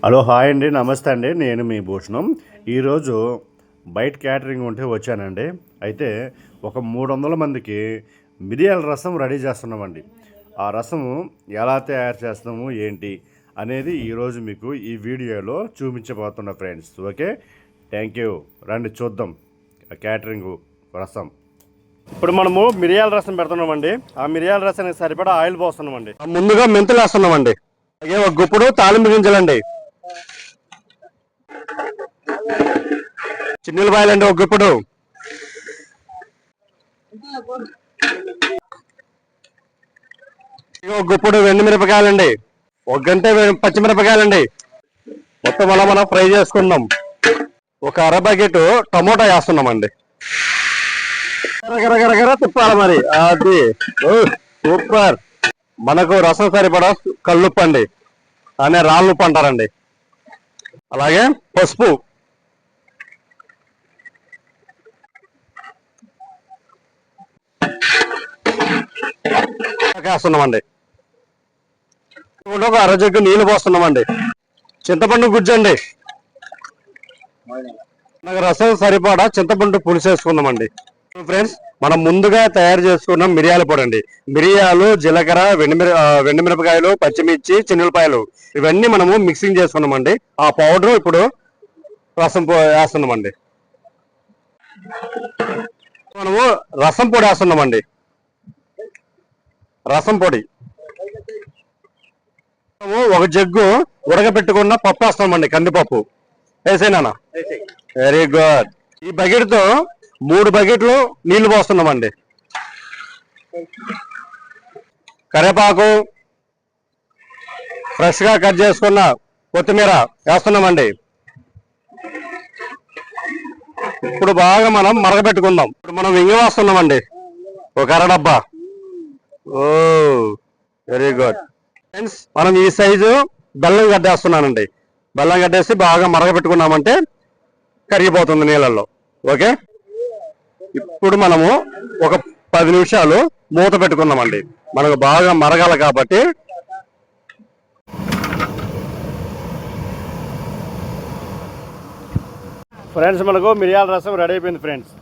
Hello hi అండి, నమస్తే అండి. నేను మీ భూషణం. ఈరోజు బయట క్యాటరింగ్ ఉంటే వచ్చానండి. అయితే ఒక 300 మందికి మిరియాల రసం రెడీ చేస్తున్నామండి. ఆ రసము ఎలా తయారు చేస్తాము ఏంటి అనేది ఈరోజు మీకు ఈ వీడియోలో చూపించబోతున్నా ఫ్రెండ్స్. Okay, thank you. రండి చూద్దాం క్యాటరింగ్ రసం. ఇప్పుడు మనము మిరియాల రసం పెడుతున్నామండి. ఆ మిరియాల రసానికి సరిపడా ఆయిల్ పోస్తున్నామండి. ముందుగా మెంతులు వేస్తున్నామండి. అలాగే ఒక గుప్పుడు తాలింపు గింజలండి, చిన్నులపాయలండి ఒక గుప్పుడు, ఒక గుప్పుడు ఎండుమిరపకాయలండి, ఒక గంట పచ్చిమిరపకాయలండి. మొత్తం అలా మనం ఫ్రై చేసుకుందాం. ఒక అర బకెట్ టమోటా వేస్తున్నామండి. గరగరగర తిప్పాలి మరి. అది సూపర్. మనకు రసం సరిపడా కల్లుప్పు అండి, అనే రాళ్ళుప్పు అంటారండి. అలాగే పసుపు, వేస్తున్నామండి. ఒక అర జగ్గు నీళ్లు పోస్తున్నామండి. చింతపండు గుజ్జండి, మనకు రసం సరిపడా చింతపండు పులుసు వేసుకుందామండి. ఫ్రెండ్స్, మనం ముందుగా తయారు చేసుకున్న మిరియాల పొడి అండి. మిరియాలు, జీలకర్ర, వెండిమిరపకాయలు, పచ్చిమిర్చి, చిన్నులపాయలు ఇవన్నీ మనము మిక్సింగ్ చేసుకున్నామండి. ఆ పౌడర్ ఇప్పుడు రసం వేస్తున్నామండి. మనము రసం పొడి వేస్తున్నామండి. రసం పొడి ఒక జగ్గు ఉడకబెట్టుకున్న పప్పు వేస్తామండి. కందిపప్పు వేసేనా? Very good. ఈ బకెట్ తో 3 బకెట్లు నీళ్లు పోస్తున్నామండి. కరివేపాకు, ఫ్రెష్ గా కట్ చేసుకున్న కొత్తిమీర వేస్తున్నామండి. ఇప్పుడు బాగా మనం మరగబెట్టుకుందాం. ఇప్పుడు మనం ఇంగు వేస్తున్నామండి, ఒక అర డబ్బా. ఓ వెరీ గుడ్. ఫ్రెండ్స్, మనం ఈ సైజు బెల్లం గడ్డేస్తున్నానండి. బెల్లం గడ్డేసి బాగా మరగబెట్టుకున్నామంటే కరిగిపోతుంది నీళ్ళల్లో. ఓకే, ఇప్పుడు మనము ఒక 10 నిమిషాలు మూత పెట్టుకున్నామండి. మనకు బాగా మరగాలి కాబట్టి. ఫ్రెండ్స్, మనకు మిరియాల రసం రెడీ అయిపోయింది ఫ్రెండ్స్.